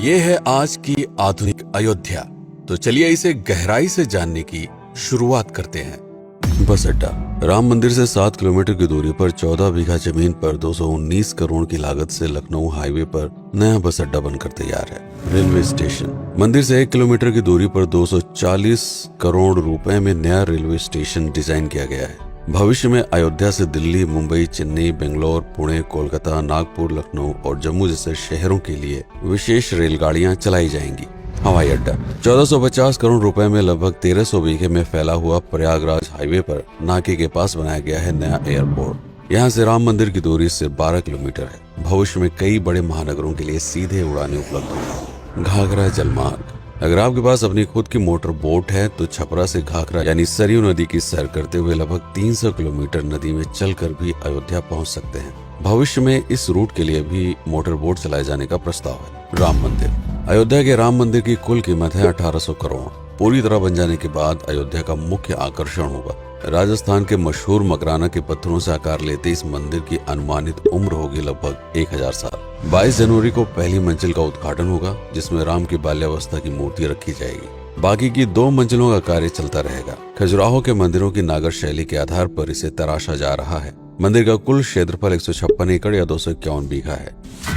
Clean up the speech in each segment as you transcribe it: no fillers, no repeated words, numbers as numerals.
ये है आज की आधुनिक अयोध्या। तो चलिए इसे गहराई से जानने की शुरुआत करते हैं। बस अड्डा। राम मंदिर से 7 किलोमीटर की दूरी पर 14 बीघा जमीन पर 219 करोड़ की लागत से लखनऊ हाईवे पर नया बस अड्डा बनकर तैयार है। Railway station. मंदिर से 1 किलोमीटर की दूरी पर 240 करोड़ रुपए में नया रेलवे स्टेशन डिजाइन किया गया है। भविष्य में अयोध्या से दिल्ली, मुंबई, चेन्नई, बेंगलोर, पुणे, कोलकाता, नागपुर, लखनऊ और जम्मू जैसे शहरों के लिए विशेष रेलगाड़ियां चलाई जाएंगी। हवाई अड्डा। 1450 करोड़ रुपए में लगभग 1300 बीघे में फैला हुआ प्रयागराज हाईवे पर नाके के पास बनाया गया है नया एयरपोर्ट। यहाँ से राम मंदिर की दूरी सिर्फ 12 किलोमीटर है। भविष्य में कई बड़े महानगरों के लिए सीधे उड़ानें उपलब्ध होंगी। घाघरा जलमार्ग। अगर आपके पास अपनी खुद की मोटर बोट है तो छपरा से घाघरा यानी सरयू नदी की सैर करते हुए लगभग 300 किलोमीटर नदी में चलकर भी अयोध्या पहुंच सकते हैं। भविष्य में इस रूट के लिए भी मोटर बोट चलाए जाने का प्रस्ताव है। राम मंदिर। अयोध्या के राम मंदिर की कुल कीमत है 1800 करोड़। पूरी तरह बन जाने के बाद अयोध्या का मुख्य आकर्षण होगा। राजस्थान के मशहूर मकराना के पत्थरों से आकार लेते इस मंदिर की अनुमानित उम्र होगी लगभग 1000 साल। 22 जनवरी को पहली मंजिल का उद्घाटन होगा, जिसमें राम की बाल्यावस्था की मूर्ति रखी जाएगी। बाकी की 2 मंजिलों का कार्य चलता रहेगा। खजुराहो के मंदिरों की नागर शैली के आधार पर इसे तराशा जा रहा है। मंदिर का कुल क्षेत्रफल 156 एकड़ या 251 बीघा है।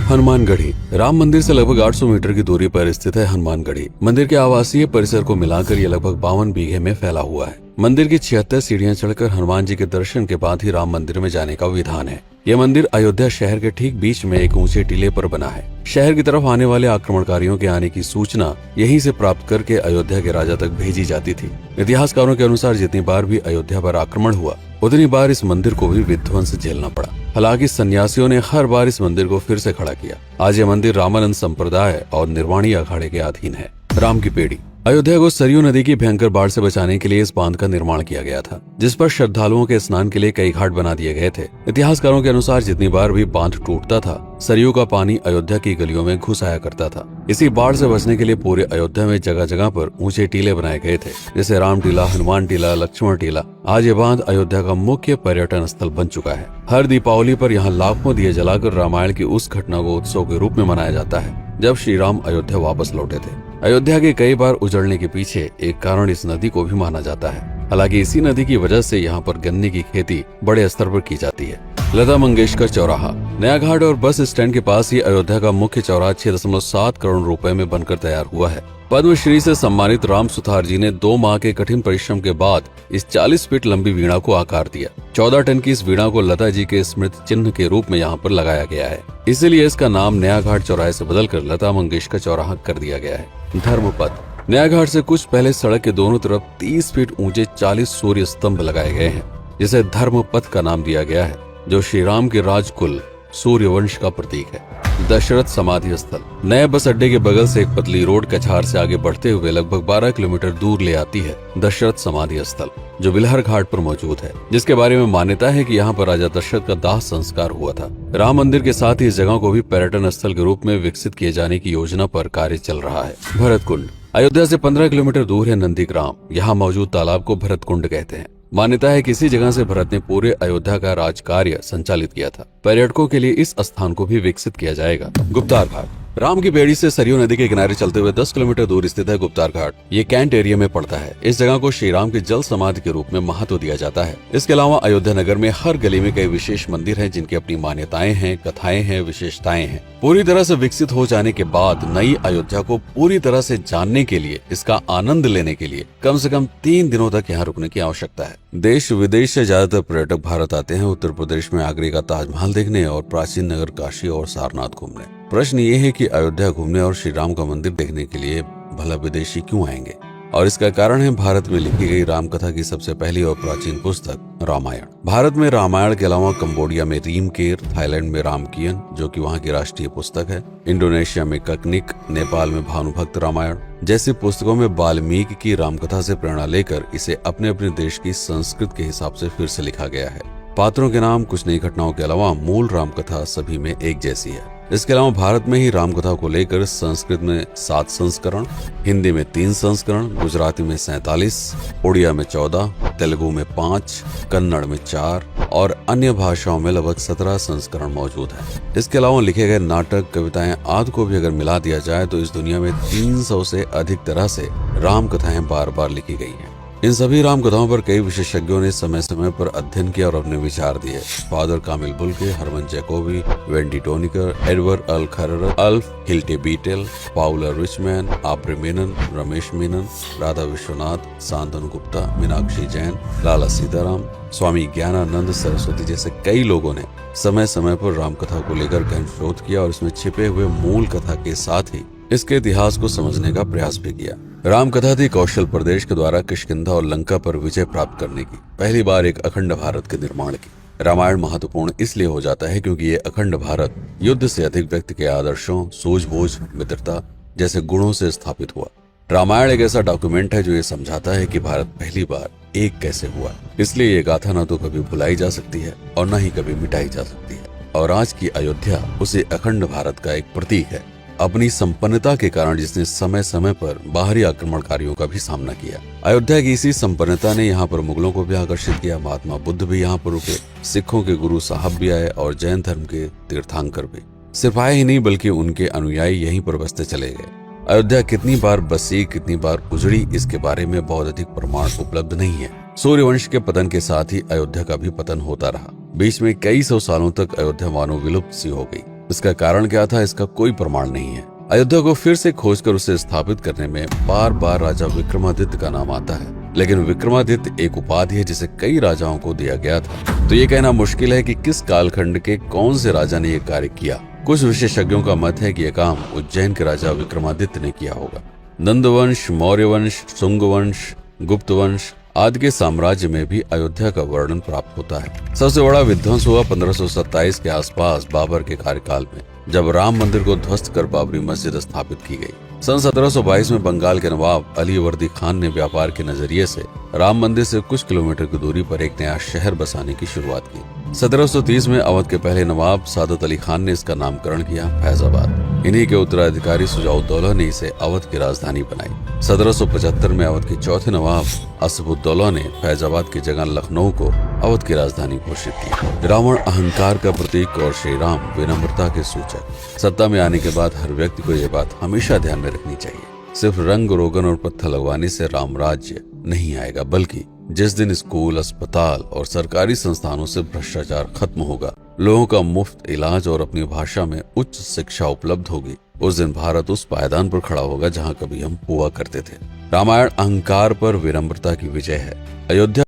हनुमानगढ़ी। राम मंदिर से लगभग 800 मीटर की दूरी पर स्थित है हनुमानगढ़ी। मंदिर के आवासीय परिसर को मिलाकर यह लगभग 52 बीघे में फैला हुआ है। मंदिर की 76 सीढ़ियां चढ़कर हनुमान जी के दर्शन के बाद ही राम मंदिर में जाने का विधान है। यह मंदिर अयोध्या शहर के ठीक बीच में एक ऊंचे टीले पर बना है। शहर की तरफ आने वाले आक्रमणकारियों के आने की सूचना यहीं से प्राप्त करके अयोध्या के राजा तक भेजी जाती थी। इतिहासकारों के अनुसार जितनी बार भी अयोध्या पर आक्रमण हुआ उतनी बार इस मंदिर को भी विध्वंस झेलना पड़ा। हालांकि सन्यासियों ने हर बार इस मंदिर को फिर से खड़ा किया। आज यह मंदिर रामानंद संप्रदाय और निर्वाणी अखाड़े के अधीन है। राम की पेड़ी। अयोध्या को सरयू नदी की भयंकर बाढ़ से बचाने के लिए इस बांध का निर्माण किया गया था, जिस पर श्रद्धालुओं के स्नान के लिए कई घाट बना दिए गए थे। इतिहासकारों के अनुसार जितनी बार भी बांध टूटता था, सरयू का पानी अयोध्या की गलियों में घुस आया करता था। इसी बाढ़ से बचने के लिए पूरे अयोध्या में जगह जगह पर ऊंचे टीले बनाए गए थे, जैसे राम टीला, हनुमान टीला, लक्ष्मण टीला। आज ये बांध अयोध्या का मुख्य पर्यटन स्थल बन चुका है। हर दीपावली पर यहाँ लाखों दिए जलाकर रामायण की उस घटना को उत्सव के रूप में मनाया जाता है जब श्री राम अयोध्या वापस लौटे थे। अयोध्या के कई बार उजड़ने के पीछे एक कारण इस नदी को भी माना जाता है। हालांकि इसी नदी की वजह से यहाँ पर गन्ने की खेती बड़े स्तर पर की जाती है। लता मंगेशकर चौराहा। नया घाट और बस स्टैंड के पास ही अयोध्या का मुख्य चौराहा 6.7 करोड़ रुपए में बनकर तैयार हुआ है। पद्मश्री से सम्मानित राम सुथार जी ने 2 माह के कठिन परिश्रम के बाद इस 40 फीट लंबी वीणा को आकार दिया। 14 टन की इस वीणा को लता जी के स्मृति चिन्ह के रूप में यहाँ पर लगाया गया है। इसीलिए इसका नाम नया घाट चौराहे से बदलकर लता मंगेशकर चौराहा कर दिया गया है। धर्मपथ। नया घाट से कुछ पहले सड़क के दोनों तरफ 30 फीट ऊंचे 40 सूर्य स्तंभ लगाए गए हैं, जिसे धर्मपथ का नाम दिया गया है, जो श्री राम के राजकुल सूर्यवंश का प्रतीक है। दशरथ समाधि स्थल। नए बस अड्डे के बगल से एक पतली रोड कछार से आगे बढ़ते हुए लगभग 12 किलोमीटर दूर ले आती है दशरथ समाधि स्थल, जो बिलहर घाट पर मौजूद है, जिसके बारे में मान्यता है कि यहाँ पर राजा दशरथ का दाह संस्कार हुआ था। राम मंदिर के साथ ही इस जगह को भी पर्यटन स्थल के रूप में विकसित किए जाने की योजना पर कार्य चल रहा है। भरत कुंड। अयोध्या से 15 किलोमीटर दूर है नंदीग्राम। यहाँ मौजूद तालाब को भरत कुंड कहते हैं। मान्यता है कि इसी जगह से भरत ने पूरे अयोध्या का राज कार्य संचालित किया था। पर्यटकों के लिए इस स्थान को भी विकसित किया जाएगा। गुप्तार घाट। राम की बेड़ी से सरयू नदी के किनारे चलते हुए 10 किलोमीटर दूर स्थित है गुप्तार घाट। ये कैंट एरिया में पड़ता है। इस जगह को श्री राम के जल समाधि के रूप में महत्व दिया जाता है। इसके अलावा अयोध्या नगर में हर गली में कई विशेष मंदिर हैं, जिनकी अपनी मान्यताएं हैं, कथाएं हैं, विशेषताएं हैं। पूरी तरह से विकसित हो जाने के बाद नई अयोध्या को पूरी तरह से जानने के लिए, इसका आनंद लेने के लिए कम से कम 3 दिनों तक यहाँ रुकने की आवश्यकता है। देश विदेश से ज्यादातर पर्यटक भारत आते हैं उत्तर प्रदेश में आगरे का ताजमहल देखने और प्राचीन नगर काशी और सारनाथ घूमने। प्रश्न ये है कि अयोध्या घूमने और श्री राम का मंदिर देखने के लिए भला विदेशी क्यों आएंगे? और इसका कारण है भारत में लिखी गई राम कथा की सबसे पहली और प्राचीन पुस्तक रामायण। भारत में रामायण के अलावा कंबोडिया में रीमकेर, थाईलैंड में रामकियन, जो कि वहाँ की राष्ट्रीय पुस्तक है, इंडोनेशिया में ककनिक, नेपाल में भानुभक्त रामायण जैसी पुस्तकों में वाल्मीकि की रामकथा से प्रेरणा लेकर इसे अपने अपने देश की संस्कृति के हिसाब से फिर से लिखा गया है। पात्रों के नाम, कुछ नई घटनाओं के अलावा मूल रामकथा सभी में एक जैसी है। इसके अलावा भारत में ही रामकथा को लेकर संस्कृत में 7 संस्करण, हिंदी में 3 संस्करण, गुजराती में 47, उड़िया में 14, तेलुगु में 5, कन्नड़ में 4 और अन्य भाषाओं में लगभग 17 संस्करण मौजूद है। इसके अलावा लिखे गए नाटक, कविताएं आदि को भी अगर मिला दिया जाए तो इस दुनिया में 300 से अधिक तरह से राम कथाएं बार बार लिखी गई हैं। इन सभी राम कथाओं पर कई विशेषज्ञों ने समय समय पर अध्ययन किया और अपने विचार दिए। Father Camille Bulcke, Hermann Jacobi, Wendy Doniger, Edward अल खरर, Alf Hiltebeitel, Paula Richman, Aubrey Menon, Ramesh Menon, Radha Vishwanath, Shantanu Gupta, Meenakshi Jain, Lala Sitaram, Swami Gyanananda Saraswati जैसे कई लोगों ने समय समय पर रामकथा को लेकर गहन शोध किया और इसमें छिपे हुए मूल कथा के साथ ही इसके इतिहास को समझने का प्रयास भी किया। रामकथा थी कौशल प्रदेश के द्वारा किष्किंधा और लंका पर विजय प्राप्त करने की पहली बार एक अखंड भारत के निर्माण की। रामायण महत्वपूर्ण इसलिए हो जाता है क्योंकि ये अखंड भारत युद्ध से अधिक व्यक्ति के आदर्शों, सूझबूझ, मित्रता जैसे गुणों से स्थापित हुआ। रामायण एक ऐसा डॉक्यूमेंट है जो ये समझाता है कि भारत पहली बार एक कैसे हुआ। इसलिए ये गाथा न तो कभी भुलाई जा सकती है और न ही कभी मिटाई जा सकती है। और आज की अयोध्या उसे अखंड भारत का एक प्रतीक है, अपनी संपन्नता के कारण जिसने समय समय पर बाहरी आक्रमणकारियों का भी सामना किया। अयोध्या की इसी संपन्नता ने यहाँ पर मुगलों को भी आकर्षित किया। महात्मा बुद्ध भी यहाँ पर रुके, सिखों के गुरु साहब भी आए और जैन धर्म के तीर्थंकर भी। सिर्फ आए ही नहीं बल्कि उनके अनुयायी यहीं पर बसते चले गए। अयोध्या कितनी बार बसी, कितनी बार उजड़ी, इसके बारे में बहुत अधिक प्रमाण उपलब्ध नहीं है। सूर्यवंश के पतन के साथ ही अयोध्या का भी पतन होता रहा। बीच में कई सौ सालों तक अयोध्या मानो विलुप्त सी हो गई। इसका कारण क्या था, इसका कोई प्रमाण नहीं है। अयोध्या को फिर से खोजकर उसे स्थापित करने में बार बार राजा विक्रमादित्य का नाम आता है, लेकिन विक्रमादित्य एक उपाधि है जिसे कई राजाओं को दिया गया था। तो ये कहना मुश्किल है कि किस कालखंड के कौन से राजा ने ये कार्य किया। कुछ विशेषज्ञों का मत है कि यह काम उज्जैन के राजा विक्रमादित्य ने किया होगा। नंदवंश, मौर्य वंश, शुंग वंश, गुप्त वंश आदि के साम्राज्य में भी अयोध्या का वर्णन प्राप्त होता है। सबसे बड़ा विध्वंस हुआ 1527 के आसपास बाबर के कार्यकाल में, जब राम मंदिर को ध्वस्त कर बाबरी मस्जिद स्थापित की गई। सन 1722 में बंगाल के नवाब अली वर्दी खान ने व्यापार के नजरिए से राम मंदिर से कुछ किलोमीटर की दूरी पर एक नया शहर बसाने की शुरुआत की। 1730 में अवध के पहले नवाब सादत अली खान ने इसका नामकरण किया फैजाबाद। इन्हीं के उत्तराधिकारी सुजाउद्दौला ने इसे अवध की राजधानी बनाई। 1775 में अवध के चौथे नवाब असफुद्दौला ने फैजाबाद की जगह लखनऊ को अवध की राजधानी घोषित की। रावण अहंकार का प्रतीक और श्री राम विनम्रता के सूचक। सत्ता में आने के बाद हर व्यक्ति को यह बात हमेशा ध्यान में रखनी चाहिए, सिर्फ रंग रोगन और पत्थर लगवाने से राम राज्य नहीं आएगा, बल्कि जिस दिन स्कूल, अस्पताल और सरकारी संस्थानों से भ्रष्टाचार खत्म होगा, लोगों का मुफ्त इलाज और अपनी भाषा में उच्च शिक्षा उपलब्ध होगी, उस दिन भारत उस पायदान पर खड़ा होगा जहां कभी हम हुआ करते थे। रामायण अहंकार पर विनम्रता की विजय है। अयोध्या